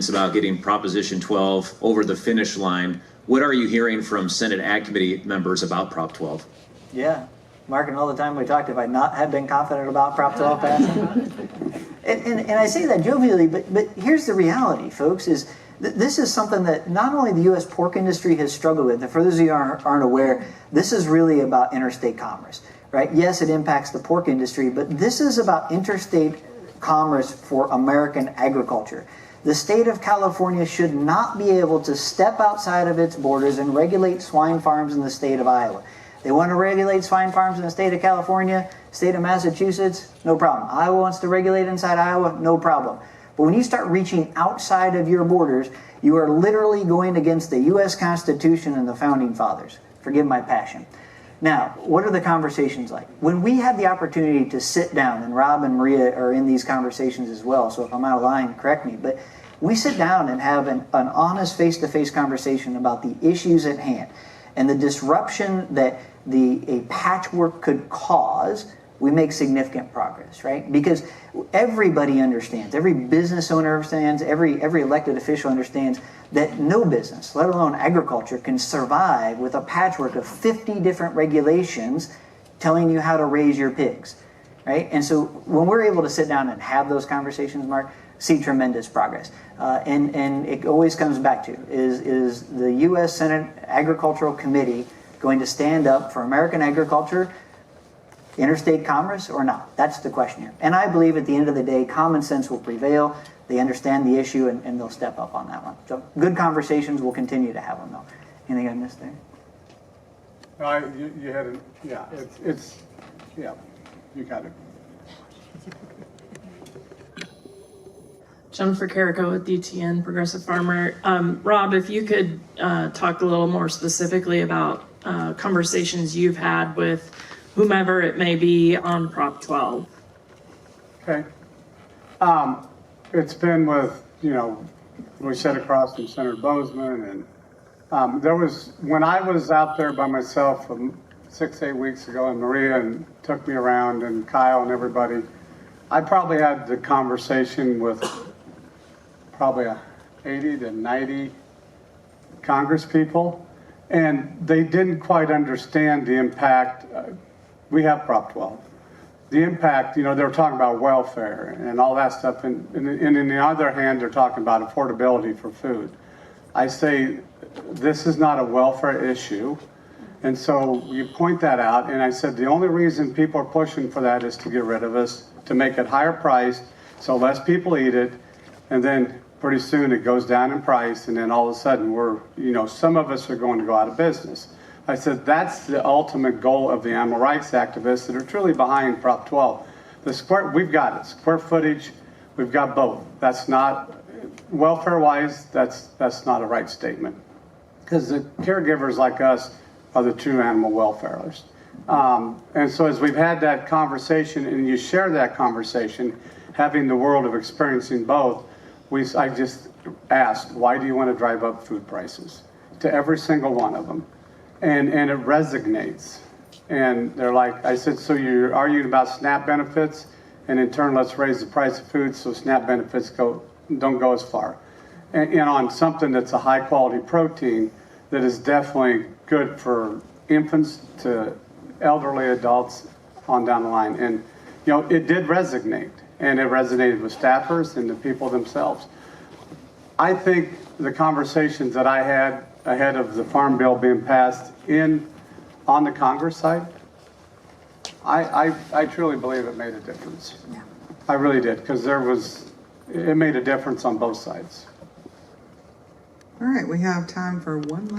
about getting Proposition 12 over the finish line. What are you hearing from Senate Ag Committee members about Prop 12? Yeah, Mark, and all the time we talked, if I not had been confident about Prop 12 passing. and I say that jovially, but here's the reality, folks, is this is something that not only the U.S. pork industry has struggled with, and for those of you who aren't aware, this is really about interstate commerce, right? Yes, it impacts the pork industry, but this is about interstate commerce for American agriculture. The state of California should not be able to step outside of its borders and regulate swine farms in the state of Iowa. They want to regulate swine farms in the state of California, state of Massachusetts, no problem. Iowa wants to regulate inside Iowa, no problem. But when you start reaching outside of your borders, you are literally going against the U.S. Constitution and the Founding Fathers. Forgive my passion. Now, what are the conversations like? When we had the opportunity to sit down, and Rob and Maria are in these conversations as well, so if I'm out of line, correct me, but we sit down and have an honest face-to-face conversation about the issues at hand and the disruption that a patchwork could cause. We make significant progress, right? Because everybody understands, every business owner understands, every elected official understands that no business, let alone agriculture, can survive with a patchwork of 50 different regulations telling you how to raise your pigs, right? And so when we're able to sit down and have those conversations, Mark, see tremendous progress. And it always comes back to, is the U.S. Senate Agricultural Committee going to stand up for American agriculture, interstate commerce, or not? That's the question here. And I believe at the end of the day, common sense will prevail. They understand the issue, and they'll step up on that one. So good conversations, we'll continue to have them, though. Anything I missed there? You had it. Yeah, yeah, you got it. Jennifer Carrico with DTN, Progressive Farmer. Rob, if you could talk a little more specifically about conversations you've had with whomever it may be on Prop 12. Okay. It's been with, we sat across from Senator Bozeman, and there was, when I was out there by myself 6-8 weeks ago, and Maria and took me around, and Kyle and everybody, I probably had the conversation with probably 80 to 90 Congress people, and they didn't quite understand the impact. We have Prop 12. The impact, they were talking about welfare and all that stuff, and on the other hand, they're talking about affordability for food. I say this is not a welfare issue, and so you point that out, and I said the only reason people are pushing for that is to get rid of us, to make it higher priced, so less people eat it, and then pretty soon it goes down in price, and then all of a sudden some of us are going to go out of business. I said that's the ultimate goal of the animal rights activists that are truly behind Prop 12. We've got it, square footage, we've got both. That's not, welfare-wise, that's not a right statement. Because the caregivers like us are the true animal welfareists. And so as we've had that conversation, and you share that conversation, having the world of experiencing both, I just asked, why do you want to drive up food prices? To every single one of them. And it resonates. And they're like, I said, so you're arguing about SNAP benefits, and in turn, let's raise the price of food so SNAP benefits don't go as far. And on something that's a high quality protein that is definitely good for infants to elderly adults on down the line. And it did resonate, and it resonated with staffers and the people themselves. I think the conversations that I had ahead of the Farm Bill being passed on the Congress side, I truly believe it made a difference. Yeah. I really did, because it made a difference on both sides. All right, we have time for one last